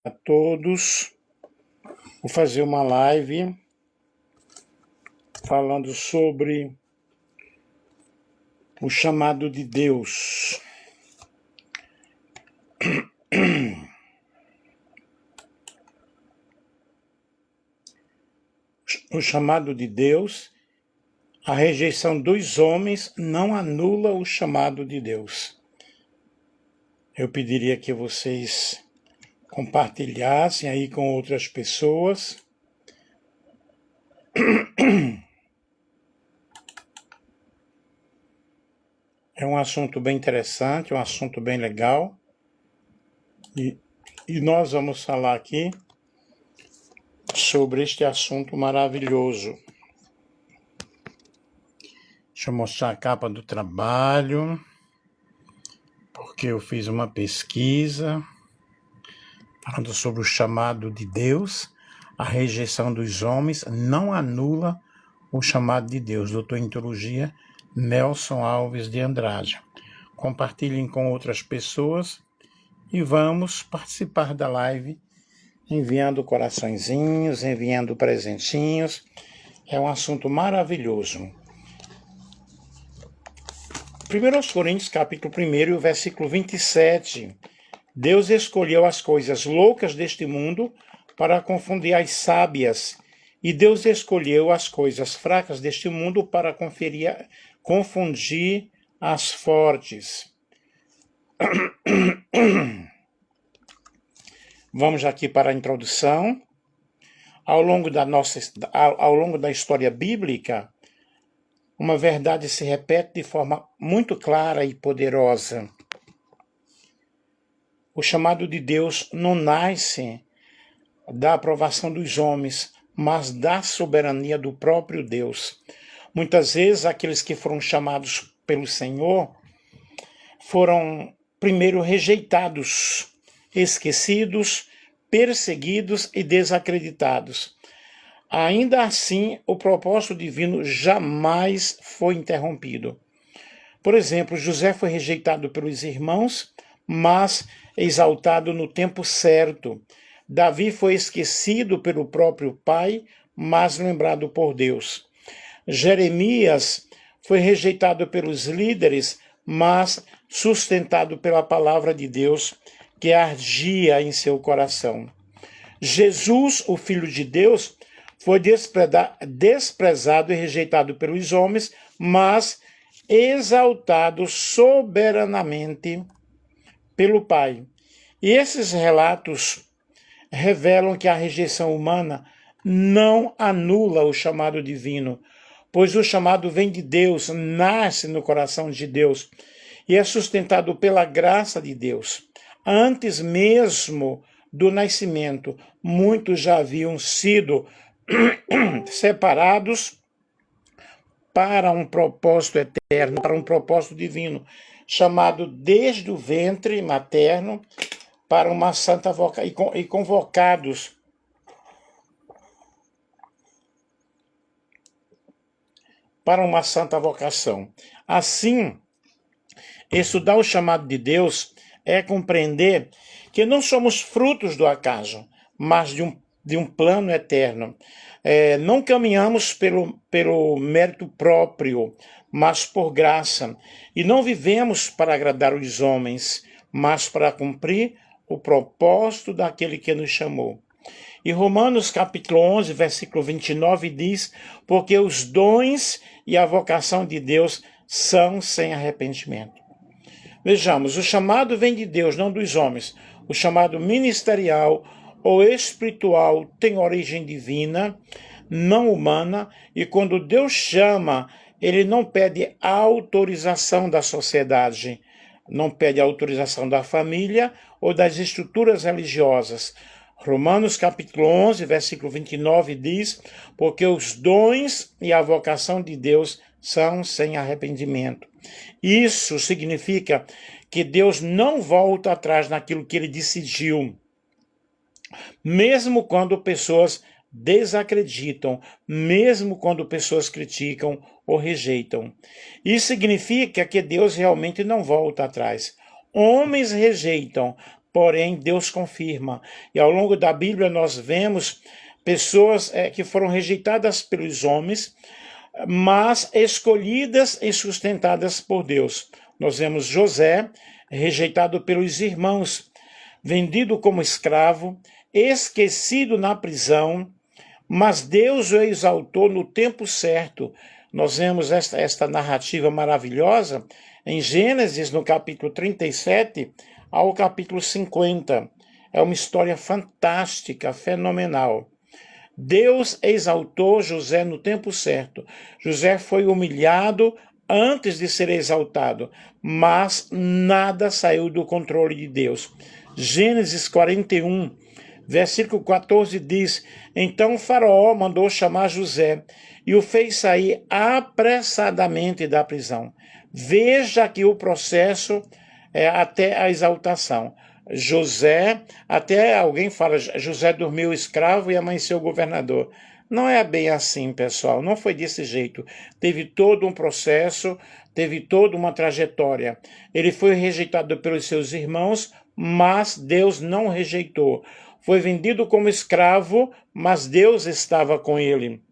A todos, vou fazer uma live falando sobre o chamado de Deus. O chamado de Deus, a rejeição dos homens não anula o chamado de Deus. Eu pediria que vocês compartilhassem aí com outras pessoas. É um assunto bem interessante, um assunto bem legal. E nós vamos falar aqui sobre este assunto maravilhoso. Deixa eu mostrar a capa do trabalho, porque eu fiz uma pesquisa falando sobre o chamado de Deus. A rejeição dos homens não anula o chamado de Deus. Doutor em Teologia, Nelson Alves de Andrade. Compartilhem com outras pessoas e vamos participar da live enviando coraçõezinhos, enviando presentinhos. É um assunto maravilhoso. 1 Coríntios, capítulo 1, versículo 27. Deus escolheu as coisas loucas deste mundo para confundir as sábias, e Deus escolheu as coisas fracas deste mundo para confundir as fortes. Vamos aqui para a introdução. Ao longo da história bíblica, uma verdade se repete de forma muito clara e poderosa. O chamado de Deus não nasce da aprovação dos homens, mas da soberania do próprio Deus. Muitas vezes, aqueles que foram chamados pelo Senhor foram primeiro rejeitados, esquecidos, perseguidos e desacreditados. Ainda assim, o propósito divino jamais foi interrompido. Por exemplo, José foi rejeitado pelos irmãos, mas exaltado no tempo certo. Davi foi esquecido pelo próprio pai, mas lembrado por Deus. Jeremias foi rejeitado pelos líderes, mas sustentado pela palavra de Deus, que ardia em seu coração. Jesus, o Filho de Deus, foi desprezado e rejeitado pelos homens, mas exaltado soberanamente pelo Pai. E esses relatos revelam que a rejeição humana não anula o chamado divino, pois o chamado vem de Deus, nasce no coração de Deus e é sustentado pela graça de Deus. Antes mesmo do nascimento, muitos já haviam sido separados para um propósito eterno, para um propósito divino, chamado desde o ventre materno para uma santa vocação e convocados para uma santa vocação. Assim, estudar o chamado de Deus é compreender que não somos frutos do acaso, mas de um plano eterno. Não caminhamos pelo mérito próprio, mas por graça. E não vivemos para agradar os homens, mas para cumprir o propósito daquele que nos chamou. E Romanos capítulo 11, versículo 29 diz: porque os dons e a vocação de Deus são sem arrependimento. Vejamos, o chamado vem de Deus, não dos homens. O chamado ministerial ou espiritual tem origem divina, não humana, e quando Deus chama, ele não pede autorização da sociedade, não pede autorização da família ou das estruturas religiosas. Romanos capítulo 11, versículo 29 diz: porque os dons e a vocação de Deus são sem arrependimento. Isso significa que Deus não volta atrás naquilo que ele decidiu, mesmo quando pessoas desacreditam, mesmo quando pessoas criticam ou rejeitam. Isso significa que Deus realmente não volta atrás. Homens rejeitam, porém Deus confirma. E ao longo da Bíblia nós vemos pessoas que foram rejeitadas pelos homens, mas escolhidas e sustentadas por Deus. Nós vemos José, rejeitado pelos irmãos, vendido como escravo, esquecido na prisão, mas Deus o exaltou no tempo certo. Nós vemos esta narrativa maravilhosa em Gênesis, no capítulo 37 ao capítulo 50. É uma história fantástica, fenomenal. Deus exaltou José no tempo certo. José foi humilhado antes de ser exaltado, mas nada saiu do controle de Deus. Gênesis 41, versículo 14 diz: Então Faraó mandou chamar José e o fez sair apressadamente da prisão. Veja aqui o processo até a exaltação. José, até alguém fala, José dormiu escravo e amanheceu governador. Não é bem assim, pessoal, não foi desse jeito. Teve todo um processo, teve toda uma trajetória. Ele foi rejeitado pelos seus irmãos, mas Deus não rejeitou. Foi vendido como escravo, mas Deus estava com ele.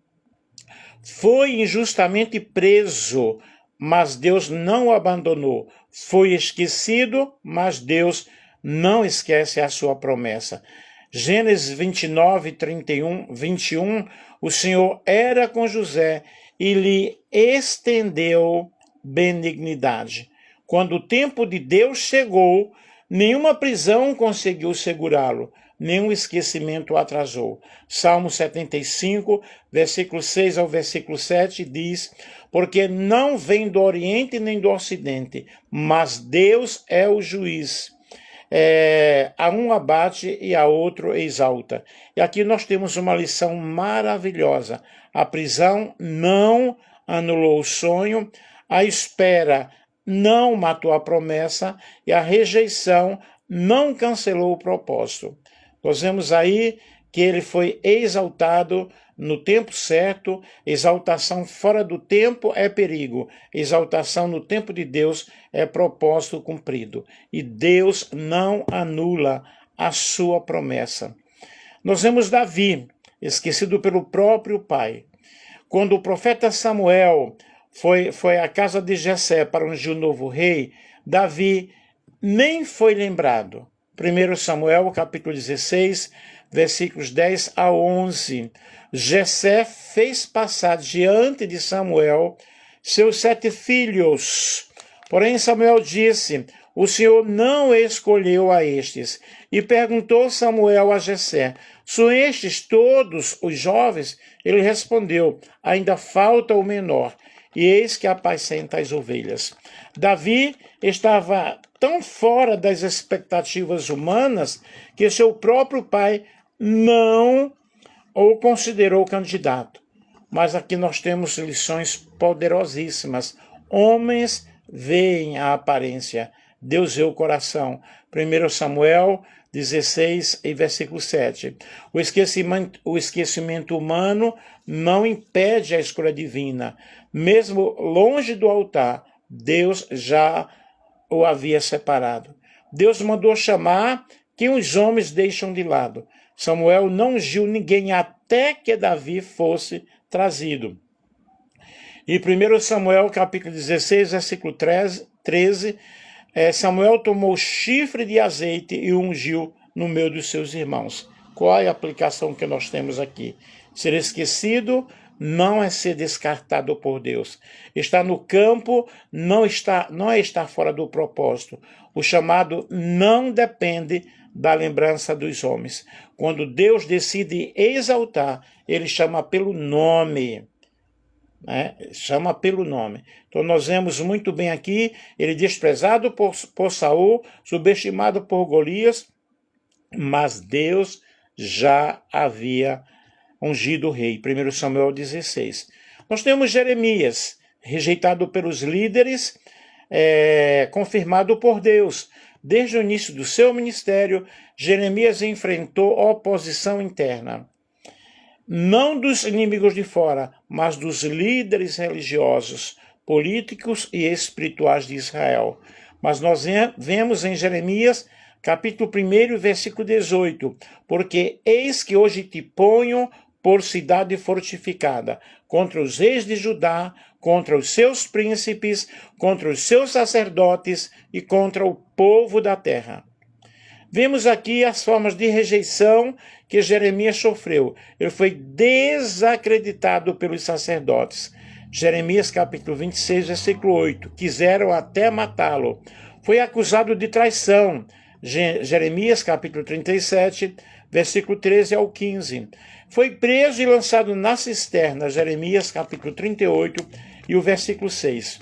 Foi injustamente preso, mas Deus não o abandonou. Foi esquecido, mas Deus não esquece a sua promessa. Gênesis 29, 31, 21, o Senhor era com José e lhe estendeu benignidade. Quando o tempo de Deus chegou, nenhuma prisão conseguiu segurá-lo, nenhum esquecimento o atrasou. Salmo 75, versículo 6 ao versículo 7 diz: Porque não vem do Oriente nem do Ocidente, mas Deus é o juiz. A um abate e a outro exalta. E aqui nós temos uma lição maravilhosa. A prisão não anulou o sonho, a espera não matou a promessa e a rejeição não cancelou o propósito. Nós vemos aí que ele foi exaltado no tempo certo. Exaltação fora do tempo é perigo. Exaltação no tempo de Deus é propósito cumprido. E Deus não anula a sua promessa. Nós vemos Davi, esquecido pelo próprio pai. Quando o profeta Samuel foi à casa de Jessé para ungir o novo rei, Davi nem foi lembrado. 1 Samuel, capítulo 16, versículos 10 a 11. Jessé fez passar diante de Samuel seus 7 filhos. Porém Samuel disse: O Senhor não escolheu a estes. E perguntou Samuel a Jessé: São estes todos os jovens? Ele respondeu: Ainda falta o menor, e eis que apacenta as ovelhas. Davi estava tão fora das expectativas humanas que seu próprio pai não o considerou candidato. Mas aqui nós temos lições poderosíssimas. Homens veem a aparência, Deus vê o coração. 1 Samuel 16 e versículo 7. O esquecimento humano não impede a escolha divina. Mesmo longe do altar, Deus já o havia separado. Deus mandou chamar quem os homens deixam de lado. Samuel não ungiu ninguém até que Davi fosse trazido. E 1 Samuel, capítulo 16, versículo 13, Samuel tomou chifre de azeite e ungiu no meio dos seus irmãos. Qual é a aplicação que nós temos aqui? Ser esquecido não é ser descartado por Deus. Estar no campo não é estar fora do propósito. O chamado não depende da lembrança dos homens. Quando Deus decide exaltar, ele chama pelo nome. Chama pelo nome. Então nós vemos muito bem aqui, ele desprezado por Saul, subestimado por Golias, mas Deus já havia ungido o rei. 1 Samuel 16. Nós temos Jeremias, rejeitado pelos líderes, confirmado por Deus. Desde o início do seu ministério, Jeremias enfrentou oposição interna. Não dos inimigos de fora, mas dos líderes religiosos, políticos e espirituais de Israel. Mas nós vemos em Jeremias, capítulo 1, versículo 18, porque eis que hoje te ponho por cidade fortificada, contra os reis de Judá, contra os seus príncipes, contra os seus sacerdotes e contra o povo da terra. Vemos aqui as formas de rejeição que Jeremias sofreu. Ele foi desacreditado pelos sacerdotes. Jeremias capítulo 26, versículo 8. Quiseram até matá-lo. Foi acusado de traição. Jeremias capítulo 37, versículo 13 ao 15. Foi preso e lançado na cisterna. Jeremias capítulo 38 e o versículo 6.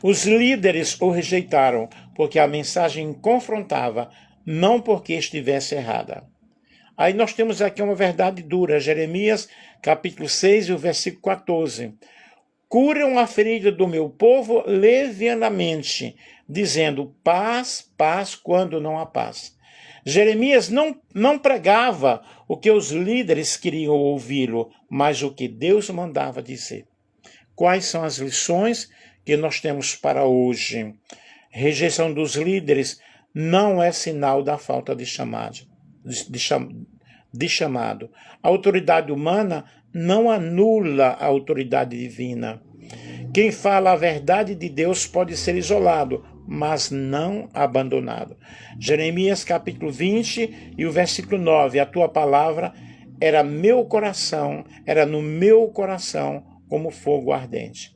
Os líderes o rejeitaram, porque a mensagem confrontava, não porque estivesse errada. Aí nós temos aqui uma verdade dura, Jeremias, capítulo 6 e o versículo 14. Curam a ferida do meu povo levianamente, dizendo paz, paz, quando não há paz. Jeremias não pregava o que os líderes queriam ouvi-lo, mas o que Deus mandava dizer. Quais são as lições que nós temos para hoje? Rejeição dos líderes não é sinal da falta de chamado. A autoridade humana não anula a autoridade divina. Quem fala a verdade de Deus pode ser isolado, mas não abandonado. Jeremias capítulo 20 e o versículo 9. A tua palavra era no meu coração como fogo ardente.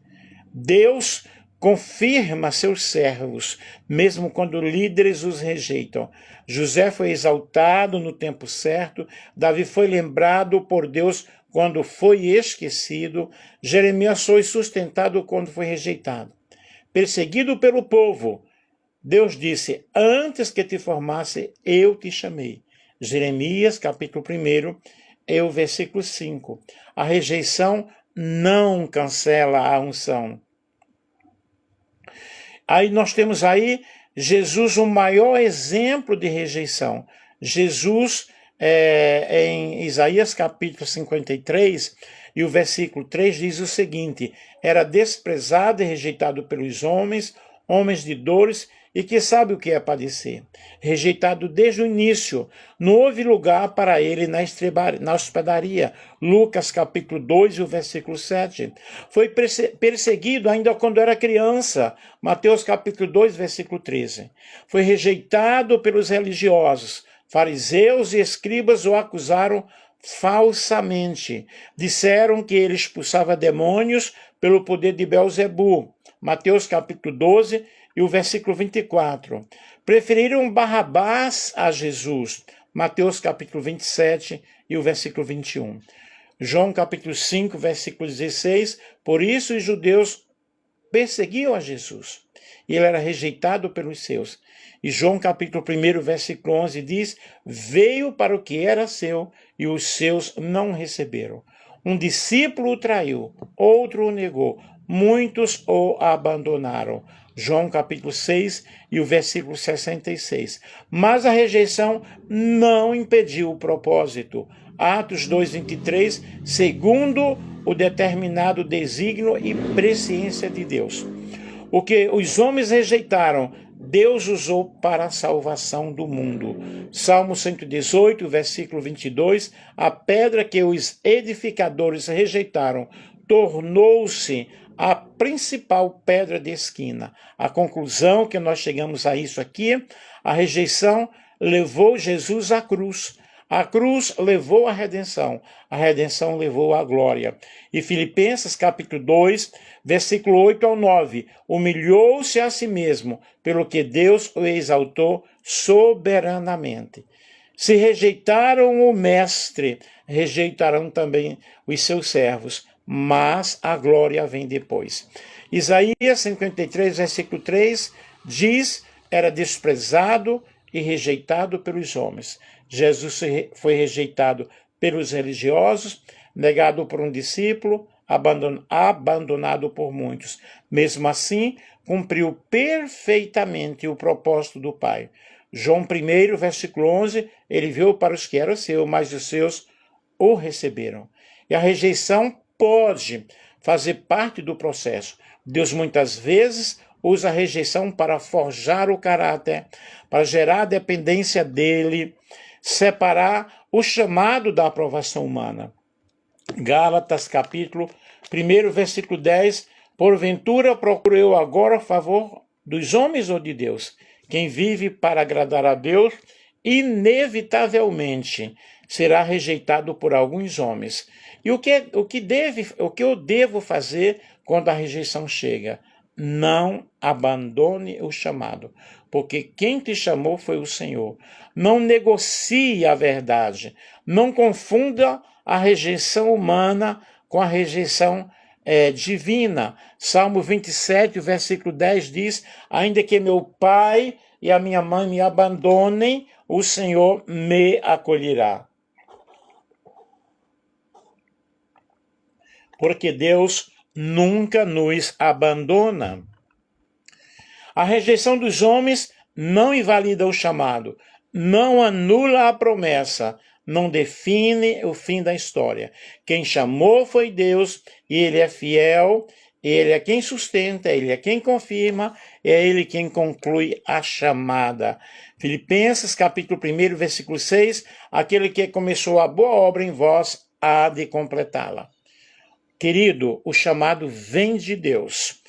Deus confirma seus servos, mesmo quando líderes os rejeitam. José foi exaltado no tempo certo, Davi foi lembrado por Deus quando foi esquecido, Jeremias foi sustentado quando foi rejeitado. Perseguido pelo povo, Deus disse, antes que te formasse, eu te chamei. Jeremias, capítulo 1, é o versículo 5. A rejeição não cancela a unção. Aí nós temos aí Jesus, o maior exemplo de rejeição. Jesus, em Isaías capítulo 53, e o versículo 3 diz o seguinte, era desprezado e rejeitado pelos homens, homens de dores, e que sabe o que é padecer. Rejeitado desde o início, não houve lugar para ele na hospedaria. Lucas capítulo 2 e o versículo 7. Foi perseguido ainda quando era criança. Mateus capítulo 2, versículo 13. Foi rejeitado pelos religiosos. Fariseus e escribas o acusaram falsamente. Disseram que ele expulsava demônios pelo poder de Belzebu. Mateus capítulo 12 e o versículo 24. Preferiram Barrabás a Jesus. Mateus capítulo 27 e o versículo 21. João capítulo 5, versículo 16. Por isso os judeus perseguiam a Jesus. E ele era rejeitado pelos seus. E João capítulo 1, versículo 11 diz, veio para o que era seu e os seus não receberam. Um discípulo o traiu, outro o negou, muitos o abandonaram. João capítulo 6 e o versículo 66. Mas a rejeição não impediu o propósito. Atos 2:23, segundo o determinado desígnio e presciência de Deus. O que os homens rejeitaram, Deus usou para a salvação do mundo. Salmo 118, versículo 22, a pedra que os edificadores rejeitaram tornou-se a principal pedra de esquina. A conclusão que nós chegamos a isso aqui, a rejeição levou Jesus à cruz. A cruz levou a redenção levou a glória. E Filipenses capítulo 2, versículo 8 ao 9, humilhou-se a si mesmo, pelo que Deus o exaltou soberanamente. Se rejeitaram o mestre, rejeitarão também os seus servos, mas a glória vem depois. Isaías 53, versículo 3, diz, era desprezado e rejeitado pelos homens. Jesus foi rejeitado pelos religiosos, negado por um discípulo, abandonado por muitos. Mesmo assim, cumpriu perfeitamente o propósito do Pai. João 1, versículo 11, ele veio para os que eram seus, mas os seus o receberam. E a rejeição pode fazer parte do processo. Deus muitas vezes usa a rejeição para forjar o caráter, para gerar a dependência dele, separar o chamado da aprovação humana. Gálatas, capítulo 1, versículo 10, porventura procuro eu agora a favor dos homens ou de Deus? Quem vive para agradar a Deus, inevitavelmente será rejeitado por alguns homens. E o que eu devo fazer quando a rejeição chega? Não abandone o chamado, porque quem te chamou foi o Senhor. Não negocie a verdade. Não confunda a rejeição humana com a rejeição divina. Salmo 27, versículo 10 diz: ainda que meu pai e a minha mãe me abandonem, o Senhor me acolherá. Porque Deus nunca nos abandona. A rejeição dos homens não invalida o chamado, não anula a promessa, não define o fim da história. Quem chamou foi Deus, e Ele é fiel, Ele é quem sustenta, Ele é quem confirma, é Ele quem conclui a chamada. Filipenses, capítulo 1, versículo 6, aquele que começou a boa obra em vós, há de completá-la. Querido, o chamado vem de Deus.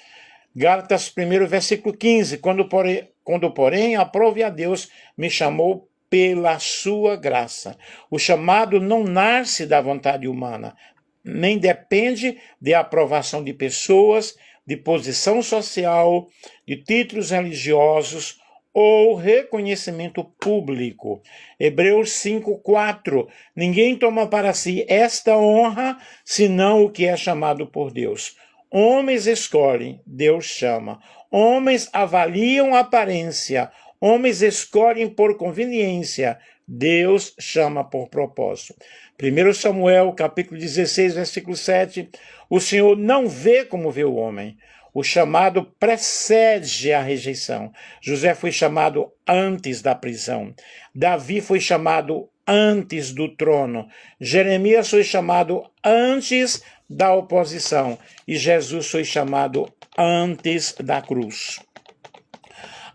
Gálatas 1, versículo 15, quando porém aprove a Deus, me chamou pela sua graça. O chamado não nasce da vontade humana, nem depende de aprovação de pessoas, de posição social, de títulos religiosos ou reconhecimento público. Hebreus 5:4. Ninguém toma para si esta honra, senão o que é chamado por Deus. Homens escolhem, Deus chama. Homens avaliam a aparência, homens escolhem por conveniência, Deus chama por propósito. 1 Samuel, capítulo 16, versículo 7, o Senhor não vê como vê o homem. O chamado precede a rejeição. José foi chamado antes da prisão. Davi foi chamado antes do trono. Jeremias foi chamado antes da oposição. E Jesus foi chamado antes da cruz.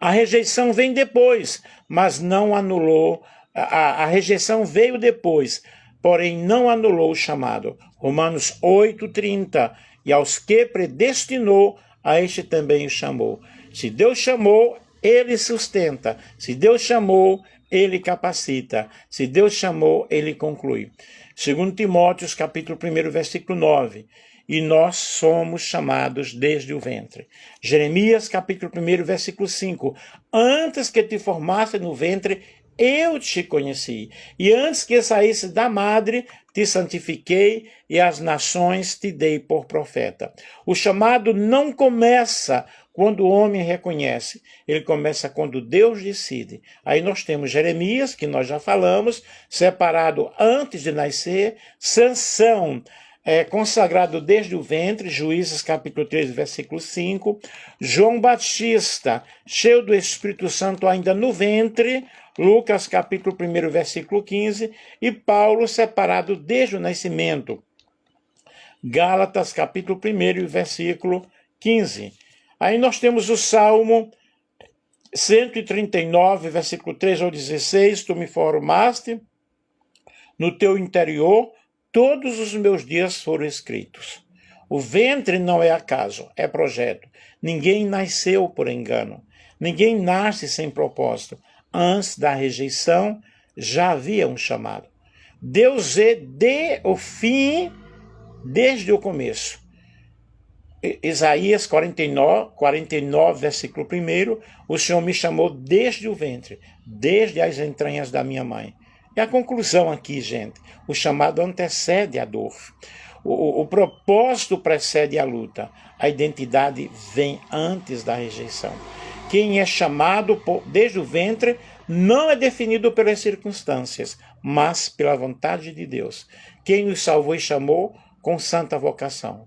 A rejeição vem depois, mas não anulou. A rejeição veio depois, porém não anulou o chamado. Romanos 8:30. E aos que predestinou, a este também o chamou. Se Deus chamou, ele sustenta. Se Deus chamou, ele capacita. Se Deus chamou, ele conclui. 2 Timóteo, capítulo 1, versículo 9. E nós somos chamados desde o ventre. Jeremias, capítulo 1, versículo 5. Antes que te formasse no ventre, eu te conheci. E antes que saísse da madre, te santifiquei e as nações te dei por profeta. O chamado não começa quando o homem reconhece. Ele começa quando Deus decide. Aí nós temos Jeremias, que nós já falamos, separado antes de nascer. Sansão, consagrado desde o ventre, Juízes capítulo 3, versículo 5. João Batista, cheio do Espírito Santo ainda no ventre, Lucas capítulo 1, versículo 15. E Paulo, separado desde o nascimento, Gálatas capítulo 1, versículo 15. Aí nós temos o Salmo 139, versículo 3 ao 16. Tu me formaste no teu interior, todos os meus dias foram escritos. O ventre não é acaso, é projeto. Ninguém nasceu por engano. Ninguém nasce sem propósito. Antes da rejeição, já havia um chamado. Deus vê de o fim desde o começo. Isaías 49, versículo 1, o Senhor me chamou desde o ventre, desde as entranhas da minha mãe. E a conclusão aqui, gente, o chamado antecede a dor. O propósito precede a luta. A identidade vem antes da rejeição. Quem é chamado desde o ventre não é definido pelas circunstâncias, mas pela vontade de Deus. Quem nos salvou e chamou com santa vocação.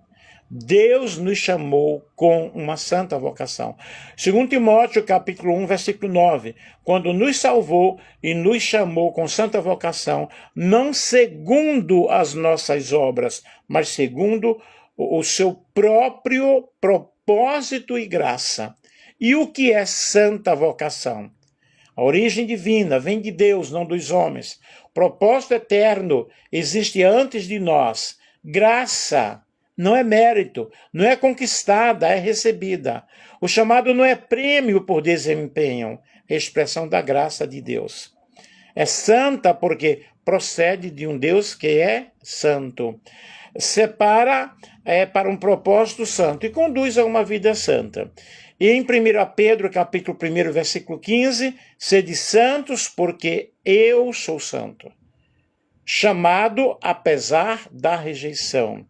Deus nos chamou com uma santa vocação. 2 Timóteo, capítulo 1, versículo 9. Quando nos salvou e nos chamou com santa vocação, não segundo as nossas obras, mas segundo o seu próprio propósito e graça. E o que é santa vocação? A origem divina vem de Deus, não dos homens. O propósito eterno existe antes de nós. Graça não é mérito, não é conquistada, é recebida. O chamado não é prêmio por desempenho, é expressão da graça de Deus. É santa porque procede de um Deus que é santo. Separa para um propósito santo e conduz a uma vida santa. E em 1 Pedro, capítulo 1, versículo 15, sede santos porque eu sou santo. Chamado apesar da rejeição.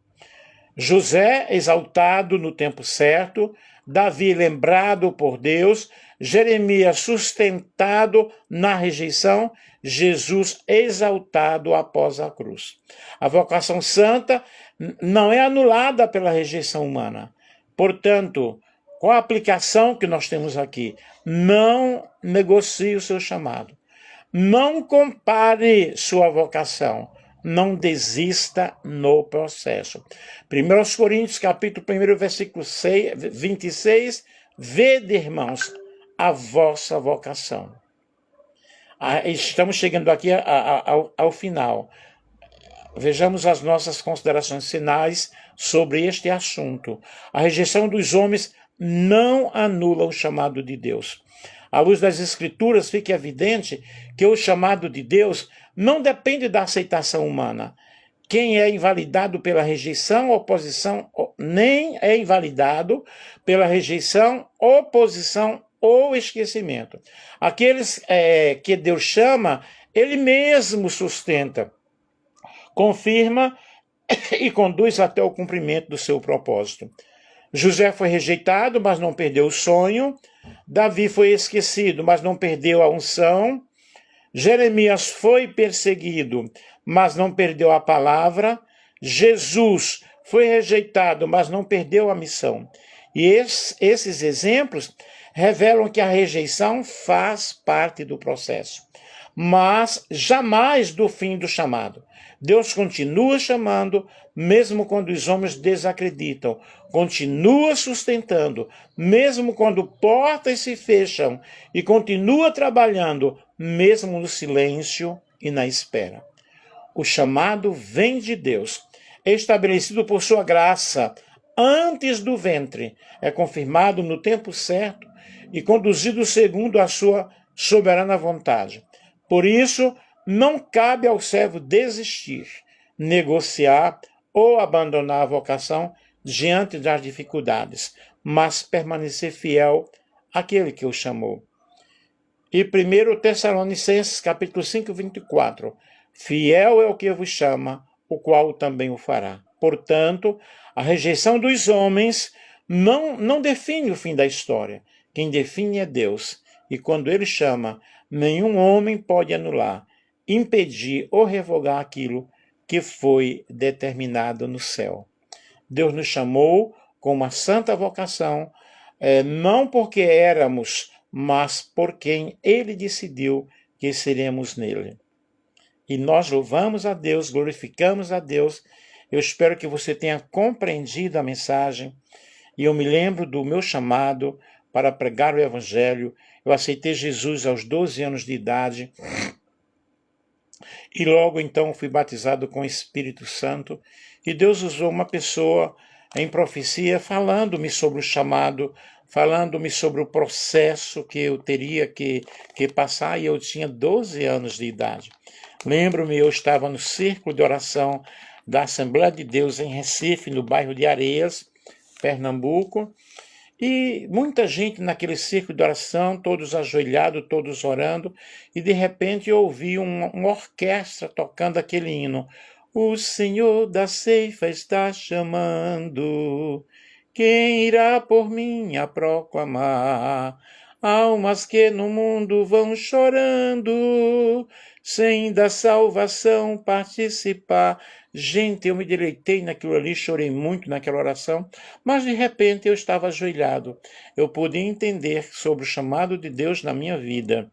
José exaltado no tempo certo, Davi lembrado por Deus, Jeremias sustentado na rejeição, Jesus exaltado após a cruz. A vocação santa não é anulada pela rejeição humana. Portanto, com a aplicação que nós temos aqui, não negocie o seu chamado. Não compare sua vocação. Não desista no processo. 1 Coríntios, capítulo 1, versículo 26, vede, irmãos, a vossa vocação. Estamos chegando aqui ao final. Vejamos as nossas considerações finais sobre este assunto. A rejeição dos homens não anula o chamado de Deus. À luz das Escrituras, fica evidente que o chamado de Deus não depende da aceitação humana. Quem é invalidado pela rejeição, oposição, nem é invalidado pela rejeição, oposição ou esquecimento. Aqueles que Deus chama, Ele mesmo sustenta, confirma e conduz até o cumprimento do seu propósito. José foi rejeitado, mas não perdeu o sonho. Davi foi esquecido, mas não perdeu a unção. Jeremias foi perseguido, mas não perdeu a palavra. Jesus foi rejeitado, mas não perdeu a missão. E esses exemplos revelam que a rejeição faz parte do processo, mas jamais do fim do chamado. Deus continua chamando, mesmo quando os homens desacreditam. Continua sustentando, mesmo quando portas se fecham. E continua trabalhando, mesmo no silêncio e na espera. O chamado vem de Deus, é estabelecido por sua graça, antes do ventre, é confirmado no tempo certo e conduzido segundo a sua soberana vontade. Por isso, não cabe ao servo desistir, negociar ou abandonar a vocação diante das dificuldades, mas permanecer fiel àquele que o chamou. E 1 Tessalonicenses, capítulo 5, 24, fiel é o que vos chama, o qual também o fará. Portanto, a rejeição dos homens não define o fim da história. Quem define é Deus. E quando Ele chama, nenhum homem pode anular, impedir ou revogar aquilo que foi determinado no céu. Deus nos chamou com uma santa vocação, não porque éramos, mas por quem Ele decidiu que seremos nele. E nós louvamos a Deus, glorificamos a Deus. Eu espero que você tenha compreendido a mensagem. E eu me lembro do meu chamado para pregar o Evangelho. Eu aceitei Jesus aos 12 anos de idade. E logo então fui batizado com o Espírito Santo. E Deus usou uma pessoa em profecia falando-me sobre o chamado, falando-me sobre o processo que eu teria que passar. E eu tinha 12 anos de idade. Lembro-me, eu estava no círculo de oração da Assembleia de Deus em Recife, no bairro de Areias, Pernambuco, e muita gente naquele círculo de oração, todos ajoelhados, todos orando, e de repente eu ouvi uma orquestra tocando aquele hino. O Senhor da ceifa está chamando, quem irá por mim a proclamar? Almas que no mundo vão chorando, sem da salvação participar. Gente, eu me deleitei naquilo ali, chorei muito naquela oração, mas de repente eu estava ajoelhado. Eu pude entender sobre o chamado de Deus na minha vida.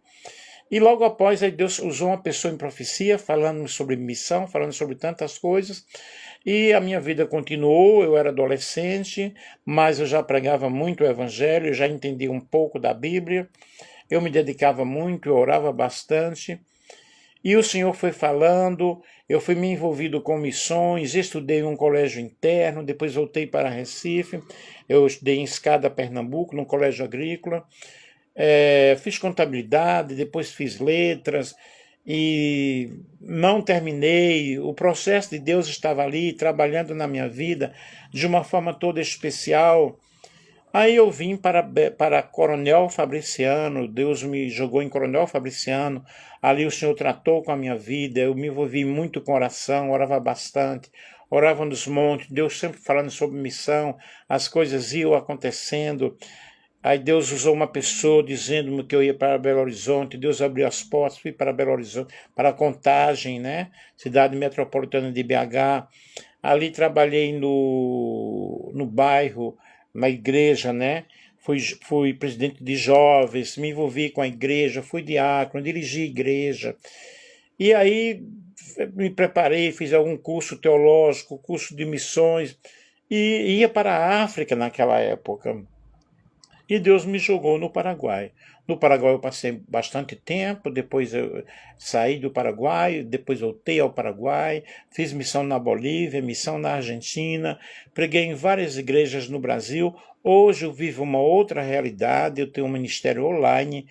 E logo após, aí Deus usou uma pessoa em profecia, falando sobre missão, falando sobre tantas coisas. E a minha vida continuou, eu era adolescente, mas eu já pregava muito o evangelho, eu já entendia um pouco da Bíblia, eu me dedicava muito, eu orava bastante. E o Senhor foi falando, eu fui me envolvido com missões, estudei em um colégio interno, depois voltei para Recife, eu estudei em Escada, Pernambuco, num colégio agrícola, fiz contabilidade, depois fiz letras e não terminei. O processo de Deus estava ali, trabalhando na minha vida de uma forma toda especial. Aí eu vim para Coronel Fabriciano, Deus me jogou em Coronel Fabriciano, ali o Senhor tratou com a minha vida, eu me envolvi muito com oração, orava bastante, orava nos montes, Deus sempre falando sobre missão, as coisas iam acontecendo. Aí Deus usou uma pessoa dizendo-me que eu ia para Belo Horizonte, Deus abriu as portas, fui para Belo Horizonte, para Contagem, né? Cidade metropolitana de BH. Ali trabalhei no bairro, na igreja, né? Fui presidente de jovens, me envolvi com a igreja, fui diácono, dirigi igreja. E aí me preparei, fiz algum curso teológico, curso de missões, e ia para a África naquela época. E Deus me jogou no Paraguai. No Paraguai eu passei bastante tempo, depois eu saí do Paraguai, depois voltei ao Paraguai, fiz missão na Bolívia, missão na Argentina, preguei em várias igrejas no Brasil. Hoje eu vivo uma outra realidade, eu tenho um ministério online,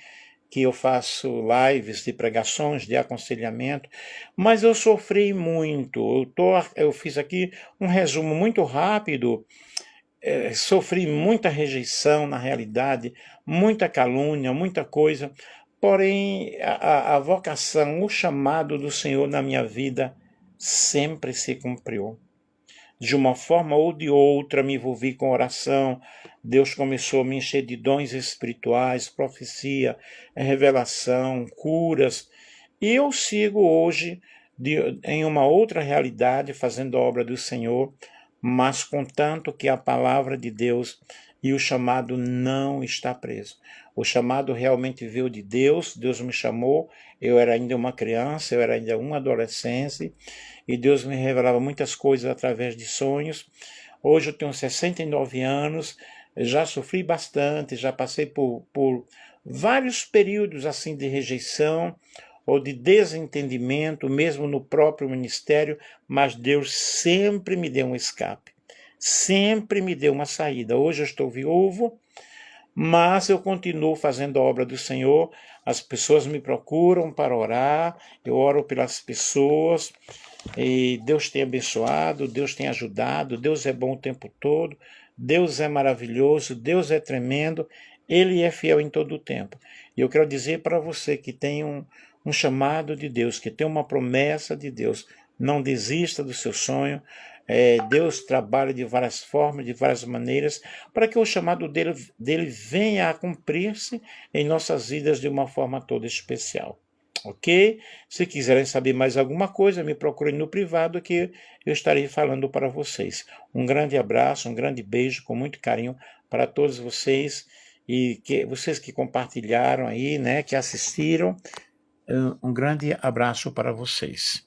que eu faço lives de pregações, de aconselhamento, mas eu sofri muito. Eu fiz aqui um resumo muito rápido. Sofri muita rejeição na realidade, muita calúnia, muita coisa, porém a vocação, o chamado do Senhor na minha vida sempre se cumpriu. De uma forma ou de outra me envolvi com oração, Deus começou a me encher de dons espirituais, profecia, revelação, curas, e eu sigo hoje em uma outra realidade, fazendo a obra do Senhor, mas contanto que a palavra de Deus e o chamado não está preso. O chamado realmente veio de Deus, Deus me chamou, eu era ainda uma criança, eu era ainda um adolescente, e Deus me revelava muitas coisas através de sonhos. Hoje eu tenho 69 anos, já sofri bastante, já passei por vários períodos assim de rejeição, ou de desentendimento, mesmo no próprio ministério, mas Deus sempre me deu um escape, sempre me deu uma saída. Hoje eu estou viúvo, mas eu continuo fazendo a obra do Senhor, as pessoas me procuram para orar, eu oro pelas pessoas, e Deus tem abençoado, Deus tem ajudado, Deus é bom o tempo todo, Deus é maravilhoso, Deus é tremendo, Ele é fiel em todo o tempo. E eu quero dizer para você que tem um chamado de Deus, que tem uma promessa de Deus, não desista do seu sonho. Deus trabalha de várias formas, de várias maneiras, para que o chamado dele venha a cumprir-se em nossas vidas de uma forma toda especial. Ok? Se quiserem saber mais alguma coisa, me procurem no privado que eu estarei falando para vocês. Um grande abraço, um grande beijo com muito carinho para todos vocês e vocês que compartilharam aí, né, que assistiram. Um grande abraço para vocês.